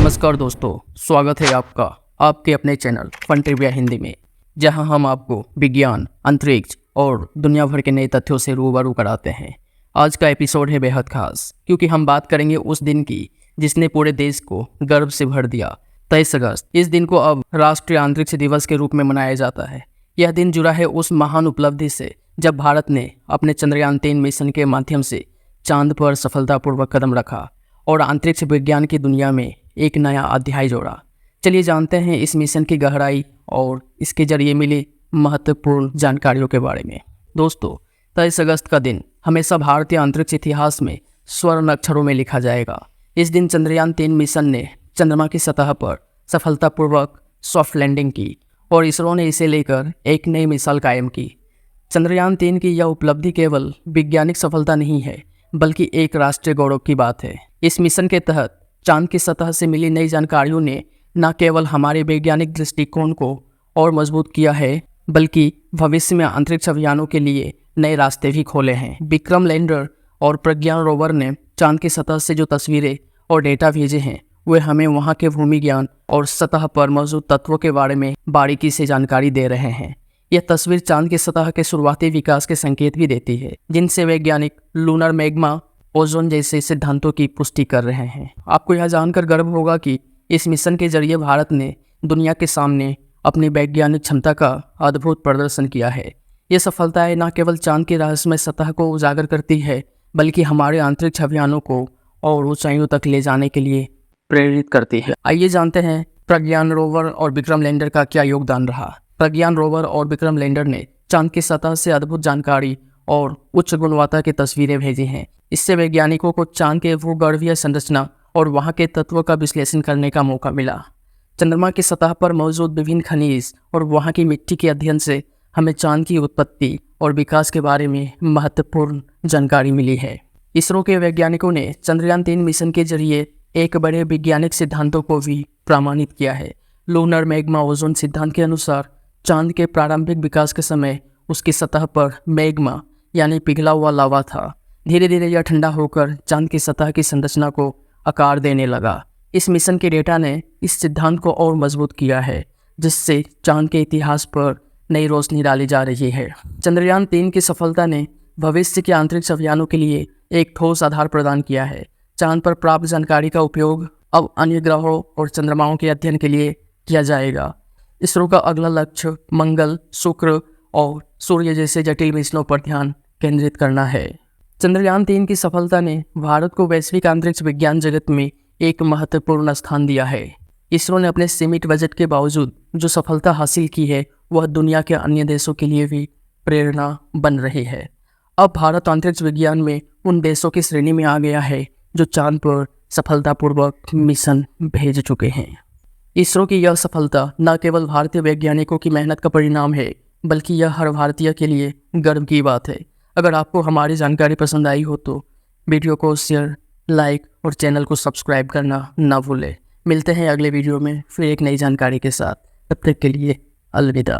नमस्कार दोस्तों, स्वागत है आपका आपके अपने चैनल फन ट्रिविया हिंदी में, जहां हम आपको विज्ञान, अंतरिक्ष और दुनिया भर के नए तथ्यों से रूबरू कराते हैं। आज का एपिसोड है बेहद खास, क्योंकि हम बात करेंगे उस दिन की जिसने पूरे देश को गर्व से भर दिया। 23 अगस्त। इस दिन को अब राष्ट्रीय अंतरिक्ष दिवस के रूप में मनाया जाता है। यह दिन जुड़ा है उस महान उपलब्धि से जब भारत ने अपने चंद्रयान 3 मिशन के माध्यम से चांद पर सफलतापूर्वक कदम रखा और अंतरिक्ष विज्ञान की दुनिया में एक नया अध्याय जोड़ा। चलिए जानते हैं इस मिशन की गहराई और इसके जरिए मिली महत्वपूर्ण जानकारियों के बारे में। दोस्तों, 23 अगस्त का दिन हमेशा भारतीय अंतरिक्ष इतिहास में स्वर्ण अक्षरों में लिखा जाएगा। इस दिन चंद्रयान 3 मिशन ने चंद्रमा की सतह पर सफलतापूर्वक सॉफ्ट लैंडिंग की और इसरो ने इसे लेकर एक नई मिसाल कायम की। चंद्रयान 3 की यह उपलब्धि केवल वैज्ञानिक सफलता नहीं है, बल्कि एक राष्ट्रीय गौरव की बात है। इस मिशन के तहत चांद की सतह से मिली नई जानकारियों ने न केवल हमारे वैज्ञानिक दृष्टिकोण को और मजबूत किया है, बल्कि भविष्य में अंतरिक्ष अभियानों के लिए नए रास्ते भी खोले हैं। विक्रम लैंडर और प्रज्ञान रोवर ने चांद की सतह से जो तस्वीरें और डेटा भेजे हैं, वे हमें वहां के भूमि ज्ञान और सतह पर मौजूद तत्वों के बारे में बारीकी से जानकारी दे रहे हैं। यह तस्वीर चांद की सतह के शुरुआती विकास के संकेत भी देती है, जिनसे वैज्ञानिक लूनर मैग्मा, ओजोन जैसे सिद्धांतों की पुष्टि कर रहे हैं। आपको यह जानकर गर्व होगा कि इस मिशन के जरिए भारत ने दुनिया के सामने अपनी वैज्ञानिक क्षमता का अद्भुत प्रदर्शन किया है। ये सफलताएं न केवल चांद की रहस्यमय सतह को उजागर करती है, बल्कि हमारे अंतरिक्ष अभियानों को और ऊंचाइयों तक ले जाने के लिए प्रेरित करती है। आइए जानते हैं प्रज्ञान रोवर और विक्रम लैंडर का क्या योगदान रहा। प्रज्ञान रोवर और विक्रम लैंडर ने चांद की सतह से अद्भुत जानकारी और उच्च गुणवत्ता की तस्वीरें भेजी हैं। इससे वैज्ञानिकों को चांद के भूगर्भीय संरचना और वहां के तत्वों का विश्लेषण करने का मौका मिला। चंद्रमा की सतह पर मौजूद विभिन्न खनिज और वहां की मिट्टी के अध्ययन से हमें चांद की उत्पत्ति और विकास के बारे में महत्वपूर्ण जानकारी मिली है। इसरो के वैज्ञानिकों ने चंद्रयान 3 मिशन के जरिए एक बड़े वैज्ञानिक सिद्धांतों को भी प्रमाणित किया है। लूनर मैग्मा ओजोन सिद्धांत के अनुसार चांद के प्रारंभिक विकास के समय उसकी सतह पर मैग्मा यानी पिघला हुआ लावा था। धीरे धीरे यह ठंडा होकर चांद की सतह की संरचना को आकार देने लगा। इस मिशन के डेटा ने इस सिद्धांत को और मजबूत किया है, जिससे चांद के इतिहास पर नई रोशनी डाली जा रही है। चंद्रयान 3 की सफलता ने भविष्य के अंतरिक्ष अभियानों के लिए एक ठोस आधार प्रदान किया है। चांद पर प्राप्त जानकारी का उपयोग अब अन्य ग्रहों और चंद्रमाओं के अध्ययन के लिए किया जाएगा। इसरो का अगला लक्ष्य मंगल, शुक्र और सूर्य जैसे जटिल मिशनों पर ध्यान केंद्रित करना है। चंद्रयान 3 की सफलता ने भारत को वैश्विक अंतरिक्ष विज्ञान जगत में एक महत्वपूर्ण स्थान दिया है। इसरो ने अपने सीमित बजट के बावजूद जो सफलता हासिल की है, वह दुनिया के अन्य देशों के लिए भी प्रेरणा बन रही है। अब भारत अंतरिक्ष विज्ञान में उन देशों की श्रेणी में आ गया है जो चांद पर सफलतापूर्वक मिशन भेज चुके हैं। इसरो की यह सफलता न केवल भारतीय वैज्ञानिकों की मेहनत का परिणाम है, बल्कि यह हर भारतीय के लिए गर्व की बात है। अगर आपको हमारी जानकारी पसंद आई हो तो वीडियो को शेयर, लाइक और चैनल को सब्सक्राइब करना ना भूलें। मिलते हैं अगले वीडियो में फिर एक नई जानकारी के साथ। तब तक के लिए अलविदा।